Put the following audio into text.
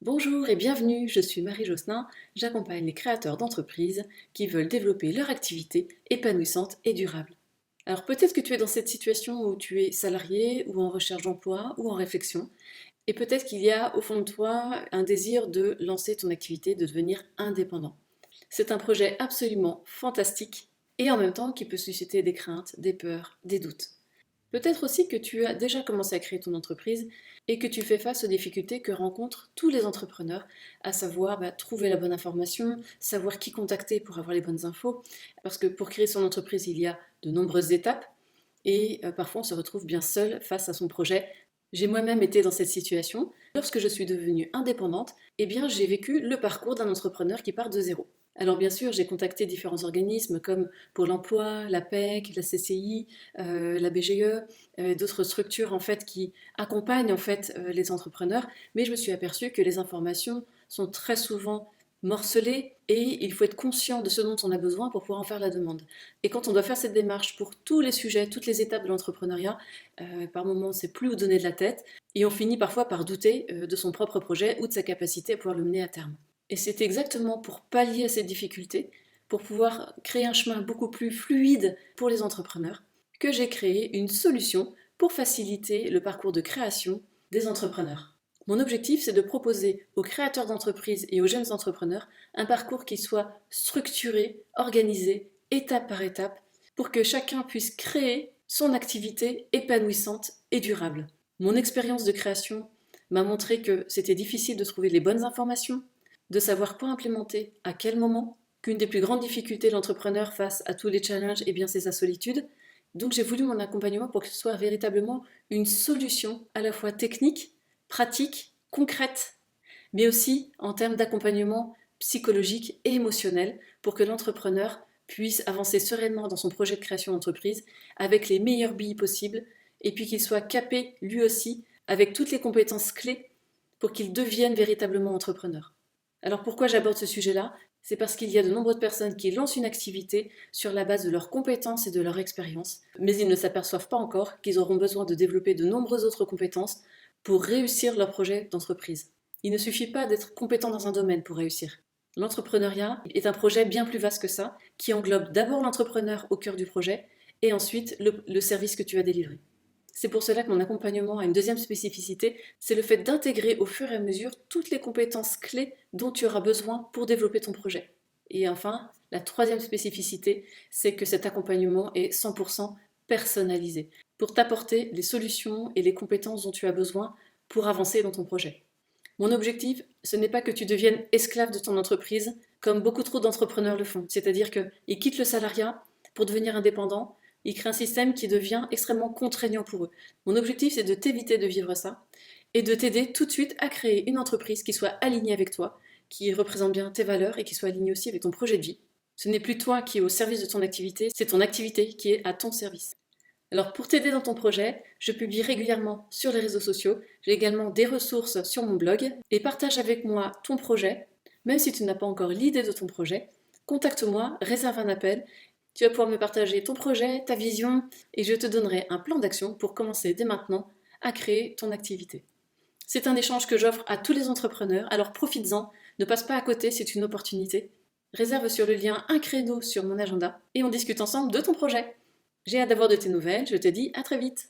Bonjour et bienvenue, je suis Marie Josselin, j'accompagne les créateurs d'entreprises qui veulent développer leur activité épanouissante et durable. Alors peut-être que tu es dans cette situation où tu es salarié ou en recherche d'emploi ou en réflexion, et peut-être qu'il y a au fond de toi un désir de lancer ton activité, de devenir indépendant. C'est un projet absolument fantastique et en même temps qui peut susciter des craintes, des peurs, des doutes. Peut-être aussi que tu as déjà commencé à créer ton entreprise et que tu fais face aux difficultés que rencontrent tous les entrepreneurs, à savoir trouver la bonne information, savoir qui contacter pour avoir les bonnes infos, parce que pour créer son entreprise, il y a de nombreuses étapes et parfois on se retrouve bien seul face à son projet. J'ai moi-même été dans cette situation. Lorsque je suis devenue indépendante, eh bien j'ai vécu le parcours d'un entrepreneur qui part de zéro. Alors bien sûr, j'ai contacté différents organismes comme Pôle emploi, la PEC, la CCI, la BGE, d'autres structures en fait qui accompagnent en fait les entrepreneurs, mais je me suis aperçue que les informations sont très souvent morcelées et il faut être conscient de ce dont on a besoin pour pouvoir en faire la demande. Et quand on doit faire cette démarche pour tous les sujets, toutes les étapes de l'entrepreneuriat, par moments on ne sait plus où donner de la tête et on finit parfois par douter de son propre projet ou de sa capacité à pouvoir le mener à terme. Et c'est exactement pour pallier à ces difficultés, pour pouvoir créer un chemin beaucoup plus fluide pour les entrepreneurs, que j'ai créé une solution pour faciliter le parcours de création des entrepreneurs. Mon objectif, c'est de proposer aux créateurs d'entreprises et aux jeunes entrepreneurs un parcours qui soit structuré, organisé, étape par étape, pour que chacun puisse créer son activité épanouissante et durable. Mon expérience de création m'a montré que c'était difficile de trouver les bonnes informations, de savoir quoi implémenter, à quel moment, qu'une des plus grandes difficultés de l'entrepreneur face à tous les challenges, eh bien, c'est sa solitude. Donc j'ai voulu mon accompagnement pour que ce soit véritablement une solution à la fois technique, pratique, concrète, mais aussi en termes d'accompagnement psychologique et émotionnel pour que l'entrepreneur puisse avancer sereinement dans son projet de création d'entreprise avec les meilleures billes possibles et puis qu'il soit capé lui aussi avec toutes les compétences clés pour qu'il devienne véritablement entrepreneur. Alors pourquoi j'aborde ce sujet-là? C'est parce qu'il y a de nombreuses personnes qui lancent une activité sur la base de leurs compétences et de leur expérience, mais ils ne s'aperçoivent pas encore qu'ils auront besoin de développer de nombreuses autres compétences pour réussir leur projet d'entreprise. Il ne suffit pas d'être compétent dans un domaine pour réussir. L'entrepreneuriat est un projet bien plus vaste que ça, qui englobe d'abord l'entrepreneur au cœur du projet et ensuite le service que tu vas délivrer. C'est pour cela que mon accompagnement a une deuxième spécificité, c'est le fait d'intégrer au fur et à mesure toutes les compétences clés dont tu auras besoin pour développer ton projet. Et enfin, la troisième spécificité, c'est que cet accompagnement est 100% personnalisé, pour t'apporter les solutions et les compétences dont tu as besoin pour avancer dans ton projet. Mon objectif, ce n'est pas que tu deviennes esclave de ton entreprise, comme beaucoup trop d'entrepreneurs le font, c'est-à-dire qu'ils quittent le salariat pour devenir indépendants. Ils créent un système qui devient extrêmement contraignant pour eux. Mon objectif, c'est de t'éviter de vivre ça et de t'aider tout de suite à créer une entreprise qui soit alignée avec toi, qui représente bien tes valeurs et qui soit alignée aussi avec ton projet de vie. Ce n'est plus toi qui es au service de ton activité, c'est ton activité qui est à ton service. Alors pour t'aider dans ton projet, je publie régulièrement sur les réseaux sociaux, j'ai également des ressources sur mon blog et partage avec moi ton projet. Même si tu n'as pas encore l'idée de ton projet, contacte-moi, réserve un appel. Tu vas pouvoir me partager ton projet, ta vision et je te donnerai un plan d'action pour commencer dès maintenant à créer ton activité. C'est un échange que j'offre à tous les entrepreneurs, alors profites-en, ne passe pas à côté, c'est une opportunité. Réserve sur le lien un créneau sur mon agenda et on discute ensemble de ton projet. J'ai hâte d'avoir de tes nouvelles, je te dis à très vite.